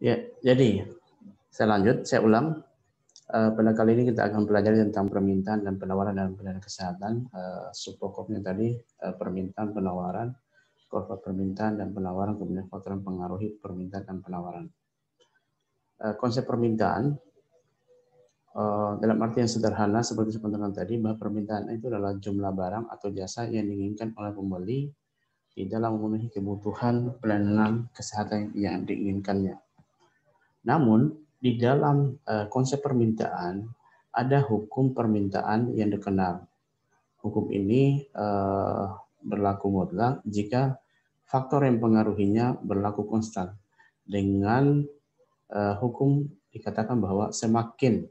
Ya, jadi saya ulang. Pada kali ini kita akan pelajari tentang permintaan dan penawaran dalam pelayanan kesehatan. Subpokoknya tadi permintaan, penawaran, kurva permintaan dan penawaran, kemudian faktor yang mempengaruhi permintaan dan penawaran. Konsep permintaan dalam arti yang sederhana seperti sebenarnya tadi, bahwa permintaan itu adalah jumlah barang atau jasa yang diinginkan oleh pembeli di dalam memenuhi kebutuhan pelayanan kesehatan yang diinginkannya. Namun, di dalam konsep permintaan, ada hukum permintaan yang dikenal. Hukum ini berlaku mutlak jika faktor yang mempengaruhinya berlaku konstan. Dengan hukum dikatakan bahwa semakin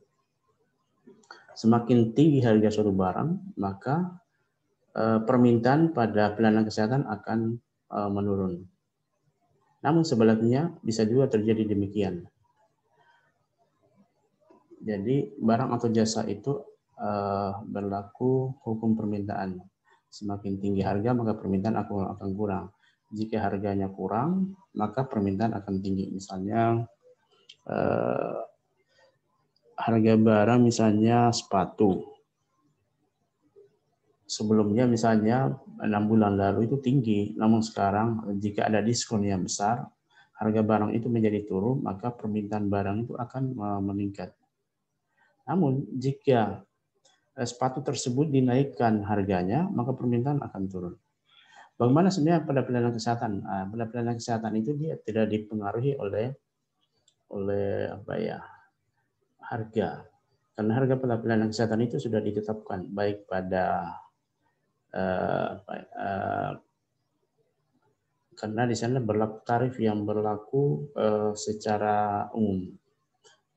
tinggi harga suatu barang, maka permintaan pada pelayanan kesehatan akan menurun. Namun sebaliknya bisa juga terjadi demikian. Jadi barang atau jasa itu berlaku hukum permintaan. Semakin tinggi harga maka permintaan akan kurang. Jika harganya kurang maka permintaan akan tinggi. Misalnya harga barang misalnya sepatu. Sebelumnya misalnya 6 bulan lalu itu tinggi, namun sekarang jika ada diskon yang besar, harga barang itu menjadi turun, maka permintaan barang itu akan meningkat. Namun jika sepatu tersebut dinaikkan harganya, maka permintaan akan turun. Bagaimana sebenarnya pada pelayanan kesehatan? Pada pelayanan kesehatan itu dia tidak dipengaruhi oleh harga. Karena harga pada pelayanan kesehatan itu sudah ditetapkan baik pada karena di sana berlaku tarif yang berlaku secara umum.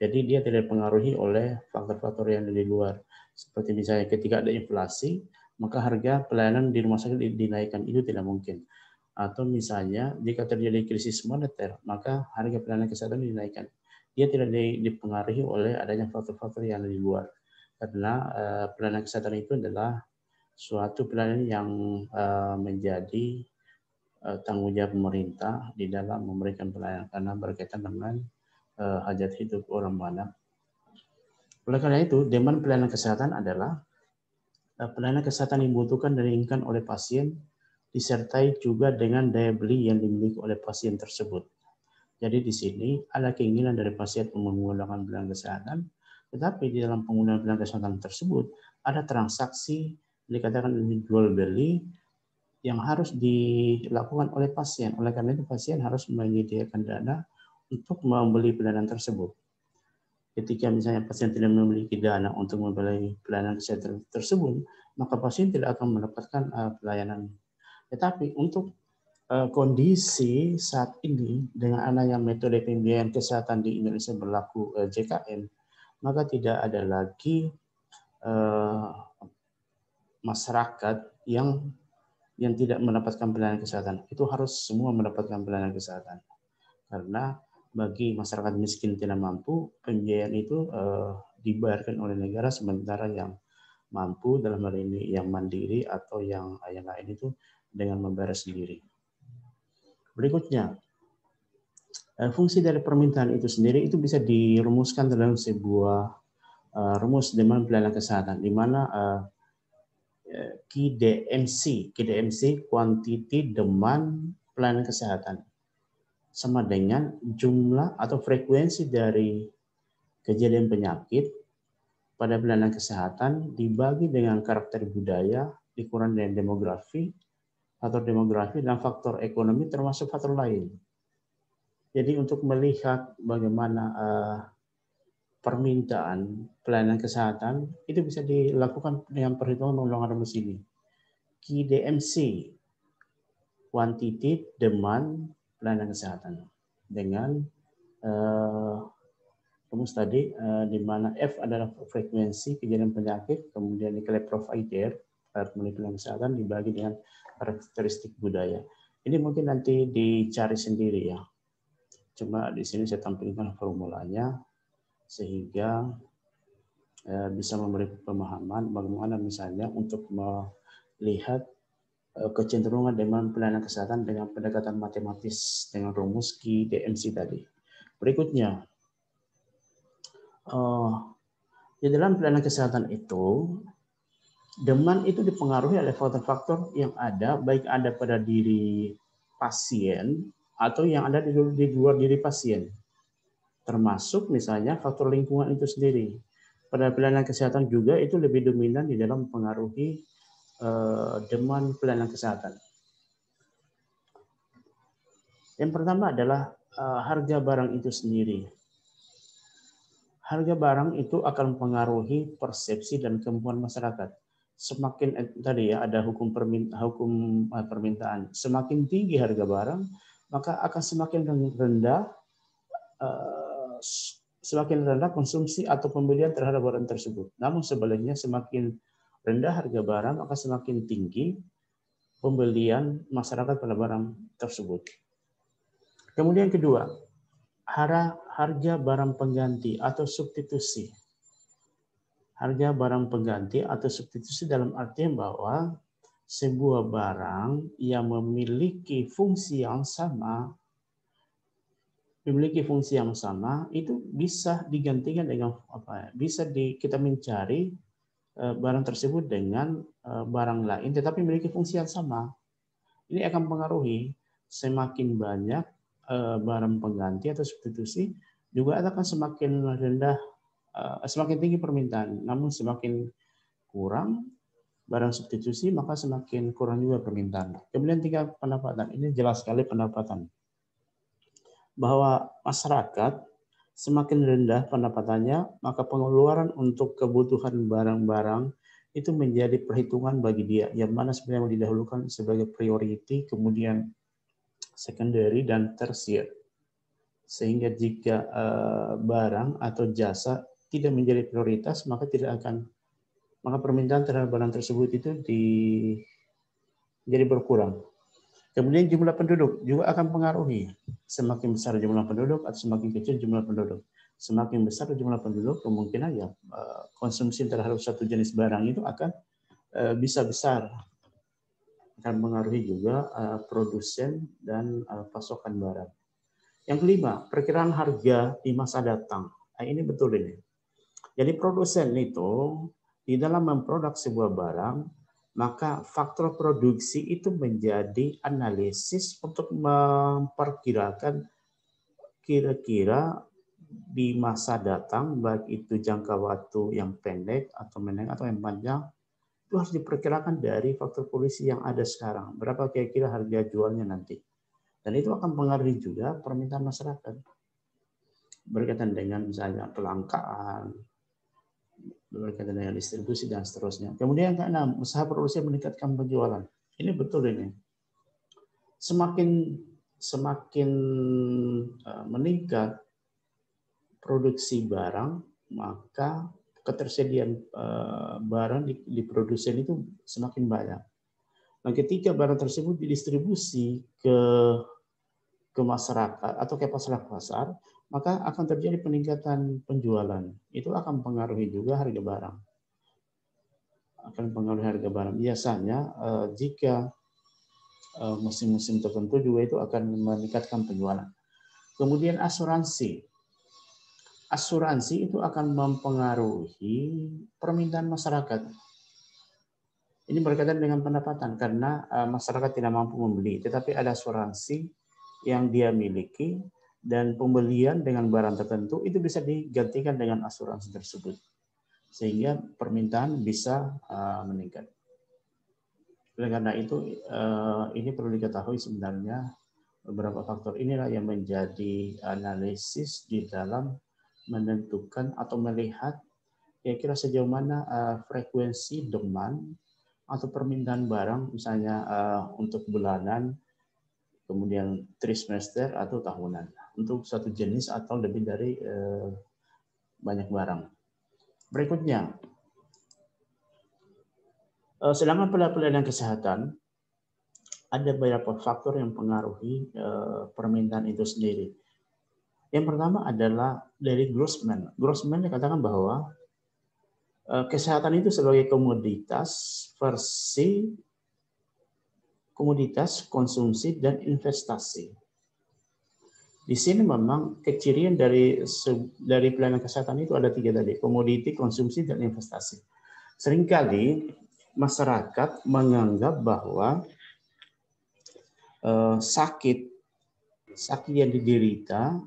Jadi dia tidak dipengaruhi oleh faktor-faktor yang di luar. Seperti misalnya ketika ada inflasi, maka harga pelayanan di rumah sakit dinaikkan, itu tidak mungkin. Atau misalnya jika terjadi krisis moneter, maka harga pelayanan kesehatan dinaikkan. Dia tidak dipengaruhi oleh adanya faktor-faktor yang di luar. Karena pelayanan kesehatan itu adalah suatu pelayanan yang menjadi tanggung jawab pemerintah di dalam memberikan pelayanan karena berkaitan dengan hajat hidup orang banyak. Oleh karena itu, demand pelayanan kesehatan adalah pelayanan kesehatan yang dibutuhkan dan diinginkan oleh pasien disertai juga dengan daya beli yang dimiliki oleh pasien tersebut. Jadi di sini ada keinginan dari pasien untuk menggunakan pelayanan kesehatan, tetapi di dalam penggunaan pelayanan kesehatan tersebut ada transaksi dikatakan jual beli yang harus dilakukan oleh pasien. Oleh karena itu pasien harus menyediakan dana untuk membeli pelayanan tersebut. Ketika misalnya pasien tidak memiliki dana untuk membeli pelayanan kesehatan tersebut, maka pasien tidak akan mendapatkan pelayanan. Tetapi untuk kondisi saat ini dengan adanya metode pembiayaan kesehatan di Indonesia berlaku JKN, maka tidak ada lagi masyarakat yang tidak mendapatkan pelayanan kesehatan. Itu harus semua mendapatkan pelayanan kesehatan. Karena bagi masyarakat miskin tidak mampu, pembiayaan itu dibayarkan oleh negara, sementara yang mampu dalam hal ini yang mandiri atau yang lain itu dengan membayar sendiri. Berikutnya, fungsi dari permintaan itu sendiri itu bisa dirumuskan dalam sebuah rumus demand pelayanan kesehatan, di mana QDMC, quantity demand pelayanan kesehatan, sama dengan jumlah atau frekuensi dari kejadian penyakit pada pelayanan kesehatan dibagi dengan karakter budaya, dikurangi dengan demografi, faktor demografi, dan faktor ekonomi termasuk faktor lain. Jadi untuk melihat bagaimana permintaan pelayanan kesehatan itu bisa dilakukan dengan perhitungan menggunakan rumus ini. QDMC, quantity demand pelayanan kesehatan, dengan rumus tadi di mana F adalah frekuensi kejadian penyakit, kemudian dikali provider pelayanan kesehatan dibagi dengan karakteristik budaya. Ini mungkin nanti dicari sendiri ya. Cuma di sini saya tampilkan formulanya sehingga bisa memberi pemahaman bagaimana misalnya untuk melihat kecenderungan demand pelayanan kesehatan dengan pendekatan matematis dengan rumus QDMC tadi. Berikutnya, di dalam pelayanan kesehatan itu, demand itu dipengaruhi oleh faktor-faktor yang ada, baik ada pada diri pasien atau yang ada di luar diri pasien. Termasuk misalnya faktor lingkungan itu sendiri. Pada pelayanan kesehatan juga itu lebih dominan di dalam mempengaruhi demand pelayanan kesehatan. Yang pertama adalah harga barang itu sendiri. Harga barang itu akan mempengaruhi persepsi dan kemampuan masyarakat. Semakin tadi ya ada hukum permintaan, semakin tinggi harga barang, maka akan semakin rendah konsumsi atau pembelian terhadap barang tersebut. Namun sebaliknya semakin rendah harga barang, maka semakin tinggi pembelian masyarakat pada barang tersebut. Kemudian kedua, harga barang pengganti atau substitusi. Harga barang pengganti atau substitusi dalam artian bahwa sebuah barang yang memiliki fungsi yang sama itu bisa digantikan dengan apa? Bisa kita mencari barang tersebut dengan barang lain tetapi memiliki fungsi yang sama. Ini akan mempengaruhi semakin banyak barang pengganti atau substitusi juga akan semakin tinggi permintaan, namun semakin kurang barang substitusi maka semakin kurang juga permintaan. Kemudian tiga, pendapatan. Ini jelas sekali pendapatan. Bahwa masyarakat semakin rendah pendapatannya, maka pengeluaran untuk kebutuhan barang-barang itu menjadi perhitungan bagi dia, yang mana sebenarnya didahulukan sebagai priority, kemudian secondary dan tertiary. Sehingga jika barang atau jasa tidak menjadi prioritas, maka permintaan terhadap barang tersebut itu jadi berkurang. Kemudian jumlah penduduk juga akan mempengaruhi. Semakin besar jumlah penduduk atau semakin kecil jumlah penduduk. Semakin besar jumlah penduduk, kemungkinan ya konsumsi terhadap satu jenis barang itu akan bisa besar. Akan mempengaruhi juga produsen dan pasokan barang. Yang kelima, perkiraan harga di masa datang. Nah, ini betul ini. Jadi produsen itu di dalam memproduk sebuah barang, maka faktor produksi itu menjadi analisis untuk memperkirakan kira-kira di masa datang, baik itu jangka waktu yang pendek atau menengah atau yang panjang, itu harus diperkirakan dari faktor produksi yang ada sekarang. Berapa kira-kira harga jualnya nanti. Dan itu akan mempengaruhi juga permintaan masyarakat. Berkaitan dengan misalnya kelangkaan, berkaitan dengan distribusi dan seterusnya. Kemudian yang keenam, usaha produksi meningkatkan penjualan. Ini betul ini. Semakin meningkat produksi barang, maka ketersediaan barang di produsen itu semakin banyak. Nah, ketika barang tersebut didistribusi ke masyarakat atau ke pasar-pasar, maka akan terjadi peningkatan penjualan. Itu akan mempengaruhi juga harga barang. Biasanya jika musim-musim tertentu juga itu akan meningkatkan penjualan. Kemudian asuransi. Asuransi itu akan mempengaruhi permintaan masyarakat. Ini berkaitan dengan pendapatan karena masyarakat tidak mampu membeli, tetapi ada asuransi yang dia miliki dan pembelian dengan barang tertentu itu bisa digantikan dengan asuransi tersebut, sehingga permintaan bisa meningkat. Oleh karena itu ini perlu diketahui sebenarnya beberapa faktor inilah yang menjadi analisis di dalam menentukan atau melihat kira-kira sejauh mana frekuensi demand atau permintaan barang, misalnya untuk bulanan, kemudian trimester atau tahunan, untuk satu jenis atau lebih dari banyak barang. Berikutnya, sedangkan pada pelayanan kesehatan, ada beberapa faktor yang mempengaruhi permintaan itu sendiri. Yang pertama adalah dari Grossman. Grossman dikatakan bahwa kesehatan itu sebagai komoditas konsumsi dan investasi. Di sini memang kecirian dari pelayanan kesehatan itu ada 3 tadi, komoditi, konsumsi, dan investasi. Seringkali masyarakat menganggap bahwa sakit yang diderita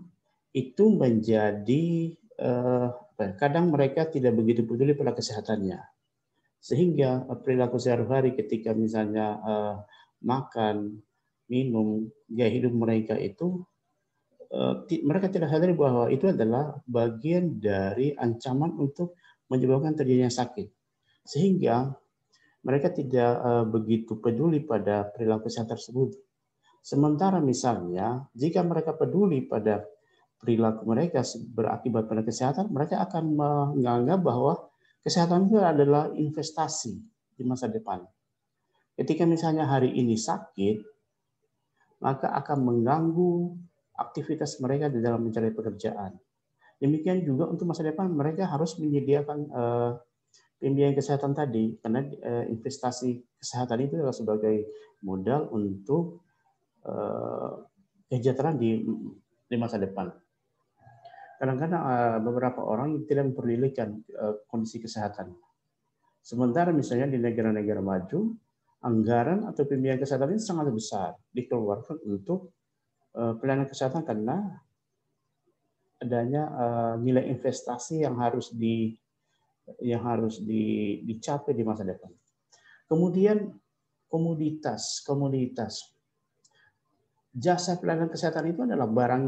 itu menjadi kadang mereka tidak begitu peduli pada kesehatannya, sehingga perilaku sehari-hari ketika misalnya makan, minum, gaya hidup mereka itu mereka tidak sadari bahwa itu adalah bagian dari ancaman untuk menyebabkan terjadinya sakit, sehingga mereka tidak begitu peduli pada perilaku kesehatan tersebut. Sementara misalnya jika mereka peduli pada perilaku mereka berakibat pada kesehatan, mereka akan menganggap bahwa kesehatan itu adalah investasi di masa depan. Ketika misalnya hari ini sakit, maka akan mengganggu aktivitas mereka di dalam mencari pekerjaan. Demikian juga untuk masa depan mereka harus menyediakan pembiayaan kesehatan tadi, karena investasi kesehatan itu adalah sebagai modal untuk kesejahteraan di masa depan. Kadang-kadang beberapa orang tidak memperdulikan kondisi kesehatan. Sementara misalnya di negara-negara maju, anggaran atau pembiayaan kesehatan ini sangat besar dikeluarkan untuk pelayanan kesehatan karena adanya nilai investasi yang harus dicapai di masa depan. Kemudian komoditas. Jasa pelayanan kesehatan itu adalah barang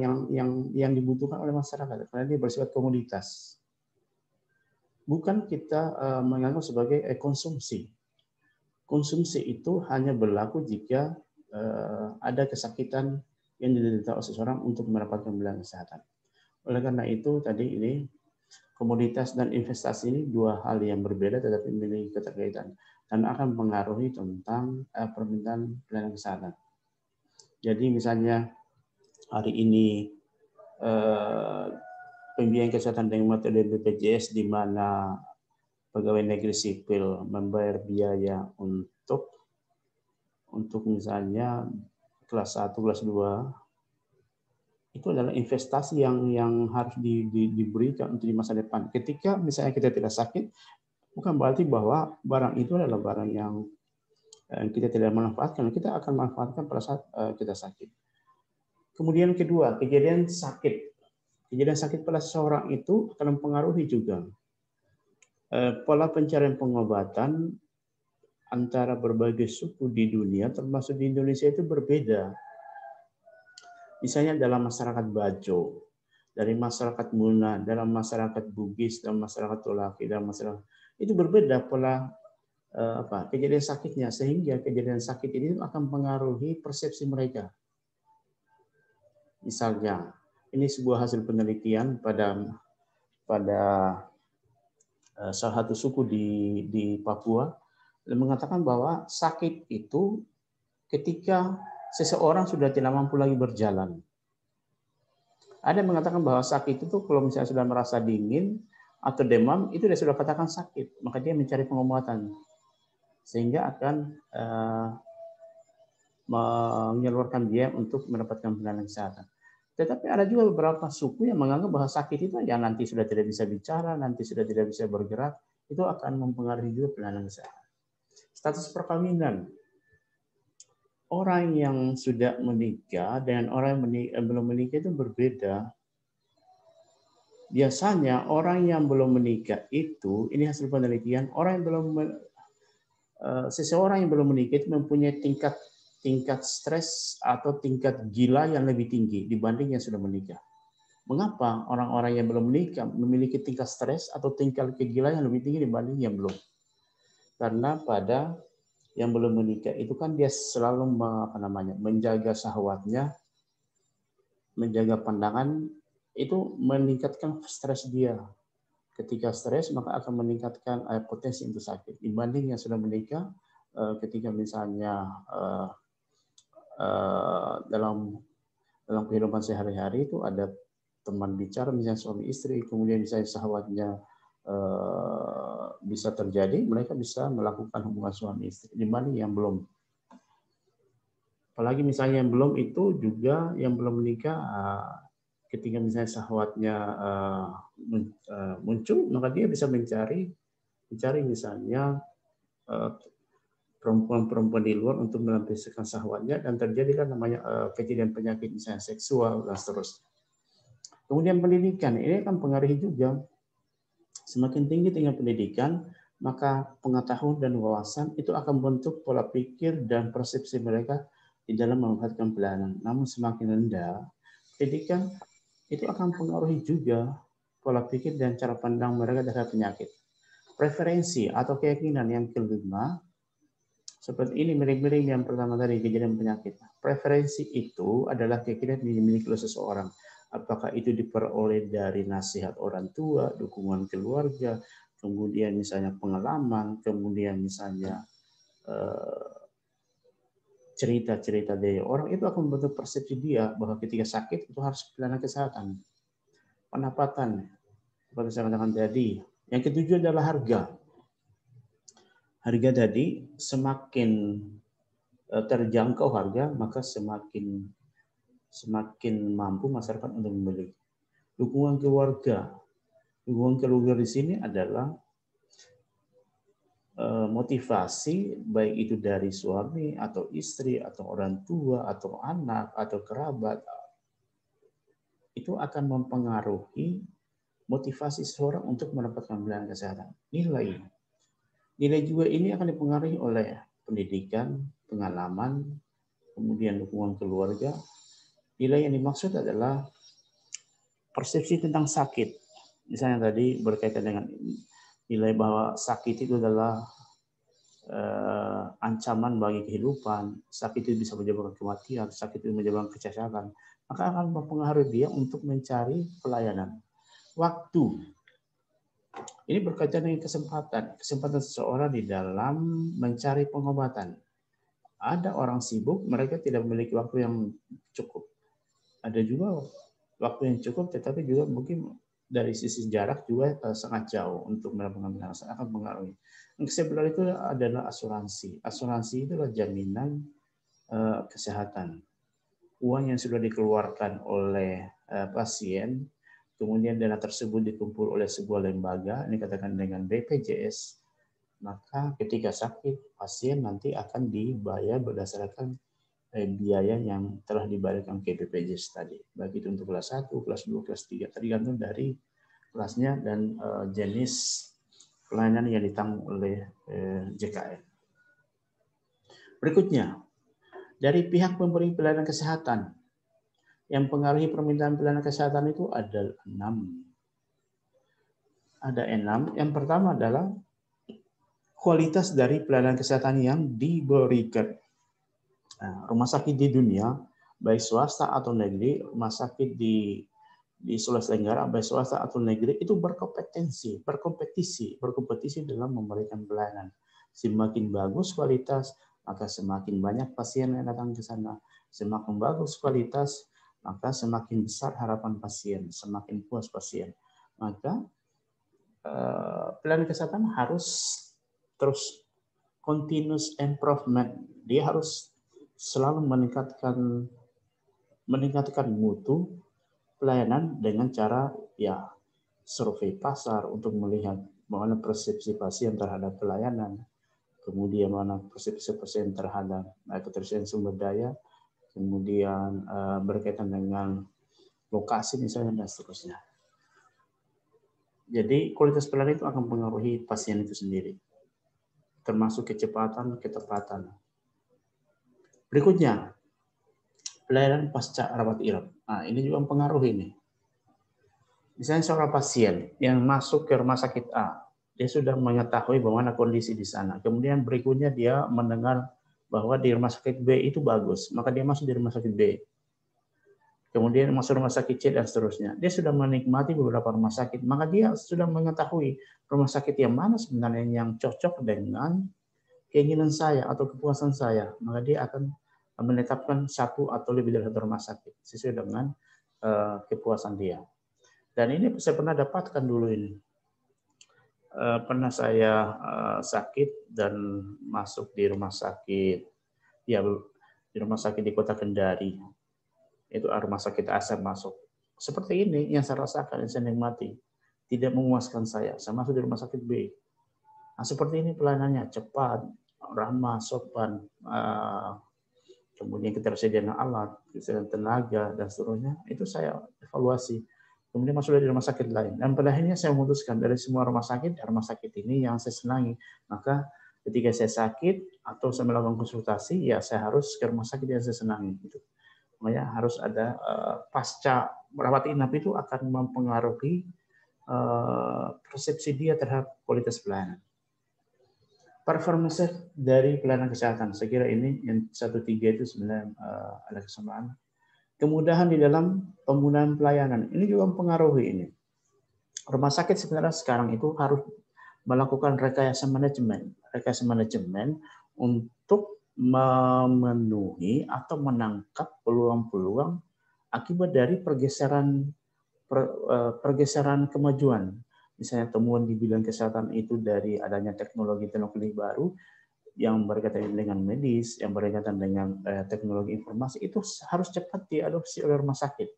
yang dibutuhkan oleh masyarakat karena dia bersifat komoditas. Bukan kita menganggap sebagai konsumsi. Konsumsi itu hanya berlaku jika ada kesakitan yang diderita oleh seseorang untuk mendapatkan pelayanan kesehatan. Oleh karena itu tadi ini komoditas dan investasi ini 2 hal yang berbeda tetapi memiliki keterkaitan dan akan mengaruhi tentang permintaan pelayanan kesehatan. Jadi misalnya hari ini pembiayaan kesehatan dengan metode BPJS di mana pegawai negeri sipil membayar biaya untuk misalnya kelas 1, kelas 2, itu adalah investasi yang harus diberikan untuk di masa depan. Ketika misalnya kita tidak sakit, bukan berarti bahwa barang itu adalah barang yang kita tidak manfaatkan. Kita akan manfaatkan pada saat kita sakit. Kemudian kedua, kejadian sakit. Kejadian sakit pada seseorang itu akan mempengaruhi juga pola pencarian pengobatan antara berbagai suku di dunia, termasuk di Indonesia itu berbeda. Misalnya dalam masyarakat Bajo, dari masyarakat Muna, dalam masyarakat Bugis, dalam masyarakat Tolaki, dalam masyarakat itu berbeda pola kejadian sakitnya, sehingga kejadian sakit ini akan mempengaruhi persepsi mereka. Misalnya, ini sebuah hasil penelitian pada salah satu suku di Papua yang mengatakan bahwa sakit itu ketika seseorang sudah tidak mampu lagi berjalan. Ada yang mengatakan bahwa sakit itu kalau misalnya sudah merasa dingin atau demam, itu dia sudah katakan sakit, maka dia mencari pengobatan sehingga akan mengeluarkan biaya untuk mendapatkan pelayanan kesehatan. Tetapi ada juga beberapa suku yang menganggap bahwa sakit itu ya nanti sudah tidak bisa bicara, nanti sudah tidak bisa bergerak, itu akan mempengaruhi juga pelayanan kesehatan. Status perkawinan. Orang yang sudah menikah dan orang yang belum menikah itu berbeda. Biasanya orang yang belum menikah itu, ini hasil penelitian, seseorang yang belum menikah itu mempunyai tingkat stres atau tingkat gila yang lebih tinggi dibanding yang sudah menikah. Mengapa orang-orang yang belum menikah memiliki tingkat stres atau tingkat kegilaan yang lebih tinggi dibanding yang belum? Karena pada yang belum menikah itu kan dia selalu menjaga syahwatnya, menjaga pandangan, itu meningkatkan stres dia. Ketika stres maka akan meningkatkan potensi untuk sakit. Dibanding yang sudah menikah, ketika misalnya dalam kehidupan sehari-hari itu ada teman bicara misalnya suami istri, kemudian misalnya syahwatnya bisa terjadi, mereka bisa melakukan hubungan suami istri dibanding yang belum. Apalagi misalnya yang belum itu juga, yang belum menikah, ketika misalnya syahwatnya muncul, maka dia bisa mencari misalnya perempuan-perempuan di luar untuk melampiaskan syahwatnya, dan terjadilah namanya kejadian penyakit misalnya seksual dan seterusnya. Kemudian pendidikan ini akan pengaruhi juga. Semakin tinggi tingkat pendidikan, maka pengetahuan dan wawasan itu akan membentuk pola pikir dan persepsi mereka di dalam memanfaatkan pelayanan. Namun semakin rendah pendidikan, itu akan mempengaruhi juga pola pikir dan cara pandang mereka terhadap penyakit. Preferensi atau keyakinan yang kelima, seperti ini mirip-mirip yang pertama tadi, kejadian penyakit. Preferensi itu adalah keyakinan yang dimiliki oleh seseorang. Apakah itu diperoleh dari nasihat orang tua, dukungan keluarga, kemudian misalnya pengalaman, kemudian misalnya cerita-cerita dari orang, itu akan membentuk persepsi dia bahwa ketika sakit itu harus pelayanan kesehatan. Pendapatan, seperti saya katakan tadi. Yang ketujuh adalah harga. Harga tadi semakin terjangkau harga, maka semakin mampu masyarakat untuk membeli. Dukungan keluarga. Dukungan keluarga di sini adalah motivasi, baik itu dari suami atau istri atau orang tua atau anak atau kerabat, itu akan mempengaruhi motivasi seseorang untuk mendapatkan pelayanan kesehatan. Nilai juga ini akan dipengaruhi oleh pendidikan, pengalaman, kemudian dukungan keluarga. Nilai yang dimaksud adalah persepsi tentang sakit. Misalnya tadi berkaitan dengan nilai bahwa sakit itu adalah ancaman bagi kehidupan, sakit itu bisa menyebabkan kematian, sakit itu menyebabkan kecacatan, maka akan mempengaruhi dia untuk mencari pelayanan. Waktu. Ini berkaitan dengan kesempatan seseorang di dalam mencari pengobatan. Ada orang sibuk, mereka tidak memiliki waktu yang cukup. Ada juga waktu yang cukup, tetapi juga mungkin dari sisi jarak juga sangat jauh untuk melakukan pelayanan, akan mengaruhi. Yang sebelah itu adalah asuransi. Asuransi itu adalah jaminan kesehatan. Uang yang sudah dikeluarkan oleh pasien, kemudian dana tersebut dikumpul oleh sebuah lembaga, ini katakan dengan BPJS, maka ketika sakit, pasien nanti akan dibayar berdasarkan biaya yang telah dibayarkan ke BPJS tadi. Baik itu untuk kelas 1, kelas 2, kelas 3, tergantung dari kelasnya dan jenis pelayanan yang ditanggung oleh JKN. Berikutnya, dari pihak pemberi pelayanan kesehatan, yang pengaruhi permintaan pelayanan kesehatan itu ada 6. Ada 6. Yang pertama adalah kualitas dari pelayanan kesehatan yang diberikan. Nah, rumah sakit di dunia, baik swasta atau negeri, rumah sakit di Sulawesi Tenggara, baik swasta atau negeri, itu berkompetisi dalam memberikan pelayanan. Semakin bagus kualitas, maka semakin banyak pasien yang datang ke sana. Semakin bagus kualitas, maka semakin besar harapan pasien, semakin puas pasien. Maka pelayanan kesehatan harus terus continuous improvement. Dia harus selalu meningkatkan mutu pelayanan dengan cara ya survei pasar untuk melihat bagaimana persepsi pasien terhadap pelayanan, kemudian mana persepsi pasien terhadap ketersediaan sumber daya, kemudian berkaitan dengan lokasi misalnya dan seterusnya. Jadi kualitas pelayanan itu akan mempengaruhi pasien itu sendiri, termasuk kecepatan, ketepatan. Berikutnya, pelayanan pasca rawat inap. Nah, ini juga mempengaruhi ini. Misalnya seorang pasien yang masuk ke rumah sakit A, dia sudah mengetahui bagaimana kondisi di sana. Kemudian berikutnya dia mendengar bahwa di rumah sakit B itu bagus, maka dia masuk di rumah sakit B. Kemudian masuk rumah sakit C dan seterusnya. Dia sudah menikmati beberapa rumah sakit, maka dia sudah mengetahui rumah sakit yang mana sebenarnya yang cocok dengan keinginan saya atau kepuasan saya. Maka dia akan menetapkan satu atau lebih dari satu rumah sakit sesuai dengan kepuasan dia. Dan ini saya pernah dapatkan dulu ini. Pernah saya sakit dan masuk di rumah sakit. Ya, di rumah sakit di kota Kendari. Itu rumah sakit ASEP masuk. Seperti ini yang saya rasakan, yang saya nikmati. Tidak memuaskan saya. Saya masuk di rumah sakit B. Nah, seperti ini pelayanannya, cepat, ramah, sopan, kemudian ketersediaan alat, ketersediaan tenaga, dan seterusnya. Itu saya evaluasi. Kemudian masuk di rumah sakit lain. Dan pada akhirnya saya memutuskan dari semua rumah sakit ini yang saya senangi. Maka ketika saya sakit atau saya melakukan konsultasi, ya saya harus ke rumah sakit yang saya senangi. Gitu. Makanya harus ada pasca merawat inap itu akan mempengaruhi persepsi dia terhadap kualitas pelayanan. Performance dari pelayanan kesehatan, saya kira ini yang 1-3 itu sebenarnya ada kesamaan. Kemudahan di dalam penggunaan pelayanan, ini juga mempengaruhi ini. Rumah sakit sebenarnya sekarang itu harus melakukan rekayasa manajemen untuk memenuhi atau menangkap peluang-peluang akibat dari pergeseran kemajuan. Misalnya temuan di bidang kesehatan itu dari adanya teknologi baru yang berkaitan dengan medis, yang berkaitan dengan teknologi informasi, itu harus cepat diadopsi oleh rumah sakit.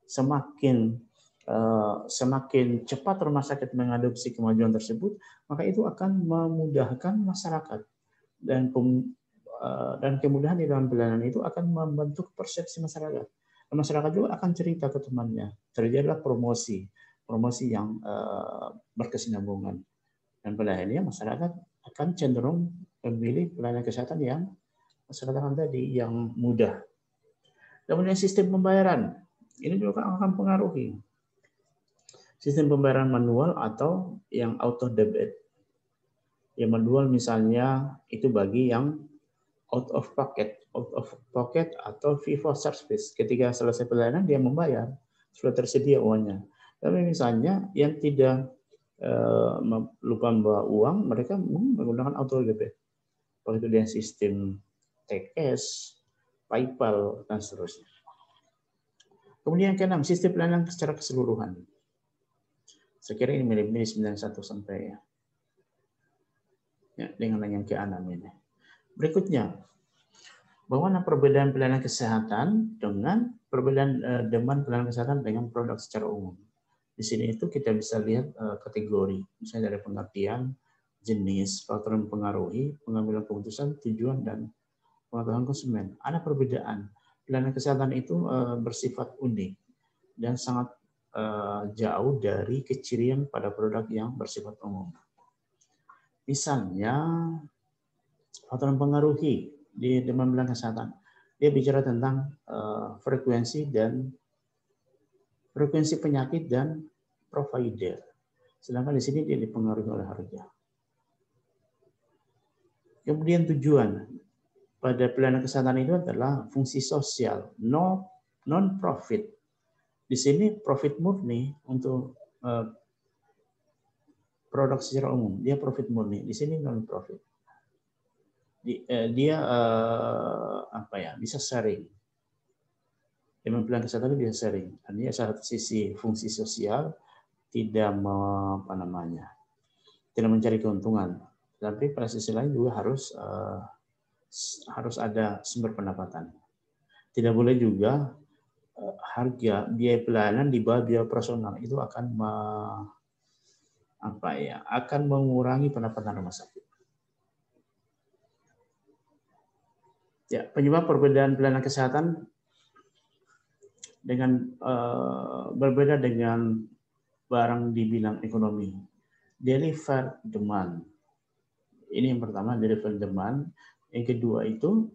Semakin cepat rumah sakit mengadopsi kemajuan tersebut, maka itu akan memudahkan masyarakat. Dan kemudahan di dalam pelayanan itu akan membentuk persepsi masyarakat. Masyarakat juga akan cerita ke temannya. Terjadilah promosi yang berkesinambungan. Dan pada akhirnya masyarakat akan cenderung memilih pelayanan kesehatan yang saya katakan tadi, yang mudah. Kemudian sistem pembayaran, ini juga akan pengaruhi. Sistem pembayaran manual atau yang auto debit. Yang manual misalnya itu bagi yang out of pocket atau fee for service. Ketika selesai pelayanan dia membayar, sudah tersedia uangnya. Tapi misalnya yang tidak lupa membawa uang, mereka menggunakan auto debit. Begitu dengan sistem TKS, PayPal, dan seterusnya. Kemudian yang keenam, sistem pelayanan secara keseluruhan. Saya kira ini mirip-mirip 91 sampai ya, dengan yang keenam ini. Berikutnya, bagaimana perbedaan pelayanan kesehatan dengan perbedaan demand pelayanan kesehatan dengan produk secara umum. Di sini itu kita bisa lihat kategori, misalnya dari pengertian, jenis, faktor yang mempengaruhi, pengambilan keputusan, tujuan, dan pengetahuan konsumen. Ada perbedaan. Pelayanan kesehatan itu bersifat unik dan sangat jauh dari kecirian pada produk yang bersifat umum. Misalnya, faktor yang mempengaruhi di demand pelayanan kesehatan. Dia bicara tentang frekuensi penyakit dan provider. Sedangkan di sini dia dipengaruhi oleh harga. Kemudian tujuan pada pelayanan kesehatan itu adalah fungsi sosial, non-profit. Di sini profit murni untuk produk secara umum, dia profit murni. Di sini non-profit. Dia bisa sharing. Dengan pelayanan kesehatan bisa sharing. Artinya satu sisi fungsi sosial tidak tidak mencari keuntungan, tapi pada sisi lain juga harus ada sumber pendapatan. Tidak boleh juga harga biaya pelayanan di bawah biaya operasional, itu akan mengurangi pendapatan rumah sakit. Ya, penyebab perbedaan pelayanan kesehatan berbeda dengan barang di bidang ekonomi. Deliver demand. Ini yang pertama, deliver demand. Yang kedua itu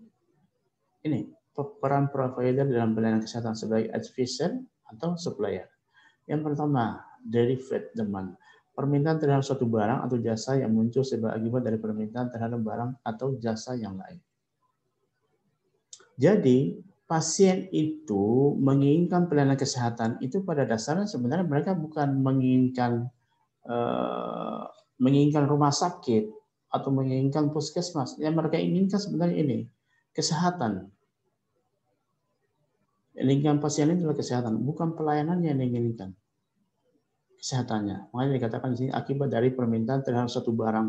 ini peran provider dalam pelayanan kesehatan sebagai advisor atau supplier. Yang pertama, deliver demand. Permintaan terhadap suatu barang atau jasa yang muncul sebagai akibat dari permintaan terhadap barang atau jasa yang lain. Jadi, pasien itu menginginkan pelayanan kesehatan itu pada dasarnya sebenarnya mereka bukan menginginkan rumah sakit atau menginginkan puskesmas. Yang mereka inginkan sebenarnya ini kesehatan. Lingkungan pasien itu adalah kesehatan, bukan pelayanan yang diinginkan. Kesehatannya. Makanya dikatakan di sini akibat dari permintaan terhadap suatu barang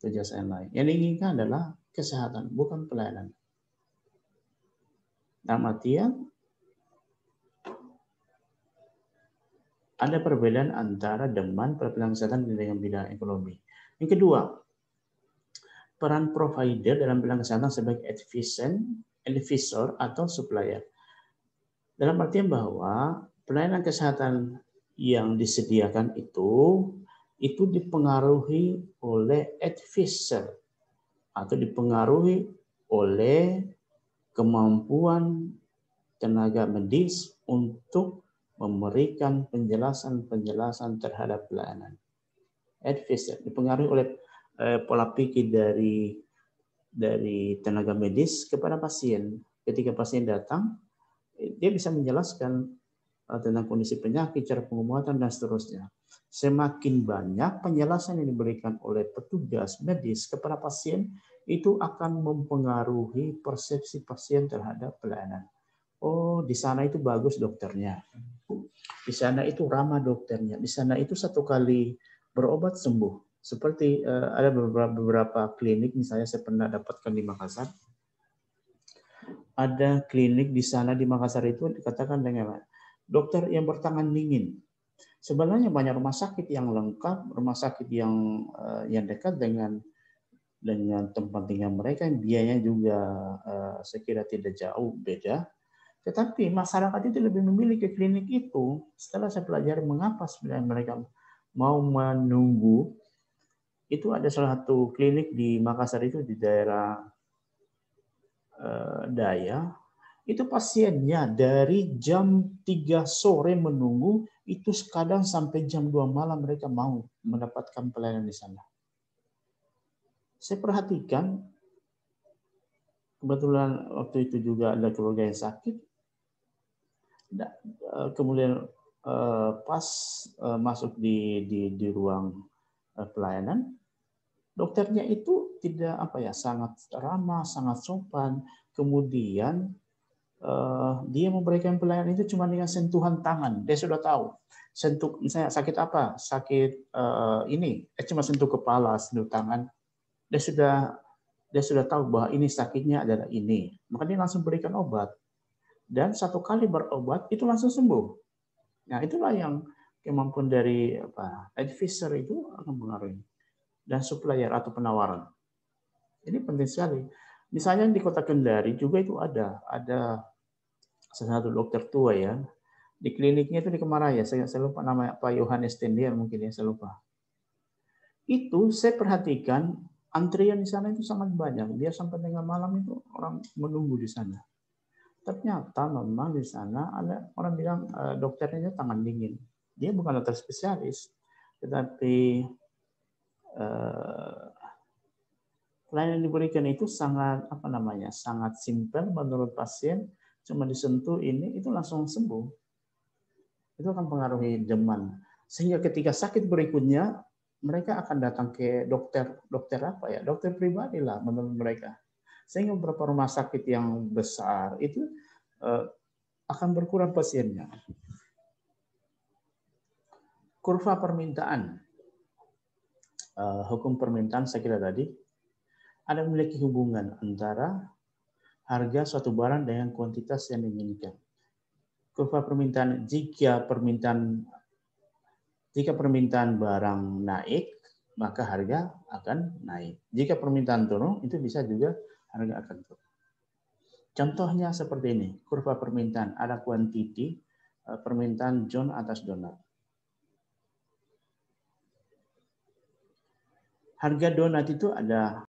atau jasa yang lain. Yang diinginkan adalah kesehatan, bukan pelayanan. Dalam artian ada perbedaan antara demand, pelayanan kesehatan dengan bidang ekonomi. Yang kedua, peran provider dalam bidang kesehatan sebagai advisor atau supplier. Dalam artian bahwa pelayanan kesehatan yang disediakan itu dipengaruhi oleh advisor atau dipengaruhi oleh kemampuan tenaga medis untuk memberikan penjelasan-penjelasan terhadap pelayanan. Advisor dipengaruhi oleh pola pikir dari tenaga medis kepada pasien. Ketika pasien datang, dia bisa menjelaskan tentang kondisi penyakit, cara pengobatan, dan seterusnya. Semakin banyak penjelasan yang diberikan oleh petugas medis kepada pasien, itu akan mempengaruhi persepsi pasien terhadap pelayanan. Oh, di sana itu bagus dokternya. Di sana itu ramah dokternya. Di sana itu satu kali berobat sembuh. Seperti ada beberapa klinik, misalnya saya pernah dapatkan di Makassar. Ada klinik di sana di Makassar itu dikatakan dengan dokter yang bertangan dingin. Sebenarnya banyak rumah sakit yang lengkap, rumah sakit yang dekat dengan tempat tinggal mereka, yang biayanya juga saya kira tidak jauh beda. Tetapi masyarakat itu lebih memilih ke klinik itu. Setelah saya pelajari mengapa sebenarnya mereka mau menunggu, itu ada salah satu klinik di Makassar itu di daerah Daya, itu pasiennya dari jam 3 sore menunggu, itu kadang sampai jam 2 malam mereka mau mendapatkan pelayanan di sana. Saya perhatikan, kebetulan waktu itu juga ada keluarga yang sakit, kemudian pas masuk di ruang pelayanan, dokternya itu tidak sangat ramah, sangat sopan, kemudian dia memberikan pelayanan itu cuma dengan sentuhan tangan. Dia sudah tahu. Misalnya sakit apa? Sakit ini. Cuma sentuh kepala, sentuh tangan. Dia sudah tahu bahwa ini sakitnya adalah ini. Maka dia langsung berikan obat. Dan satu kali berobat itu langsung sembuh. Nah, itulah yang kemampuan dari advisor itu akan mengaruhi. Dan supplier atau penawaran. Ini penting sekali. Misalnya di Kota Kendari juga itu ada salah satu dokter tua ya, di kliniknya itu di Kemaraya, saya lupa namanya, Pak Yohanes Tendian mungkin ya, saya lupa. Itu saya perhatikan antrian di sana itu sangat banyak, dia sampai tengah malam itu orang menunggu di sana. Ternyata memang di sana ada orang bilang dokternya tangan dingin. Dia bukan dokter spesialis, tetapi pelayanan yang diberikan itu sangat sangat simpel menurut pasien, cuma disentuh ini itu langsung sembuh. Itu akan mempengaruhi demand. Sehingga ketika sakit berikutnya, mereka akan datang ke dokter pribadi lah menurut mereka. Sehingga beberapa rumah sakit yang besar itu akan berkurang pasiennya. Kurva permintaan. Hukum permintaan saya kira tadi, ada memiliki hubungan antara harga suatu barang dengan kuantitas yang diinginkan. Kurva permintaan, jika permintaan barang naik, maka harga akan naik. Jika permintaan turun, itu bisa juga harga akan turun. Contohnya seperti ini, kurva permintaan, ada quantity, permintaan John atas donat. Harga donat itu ada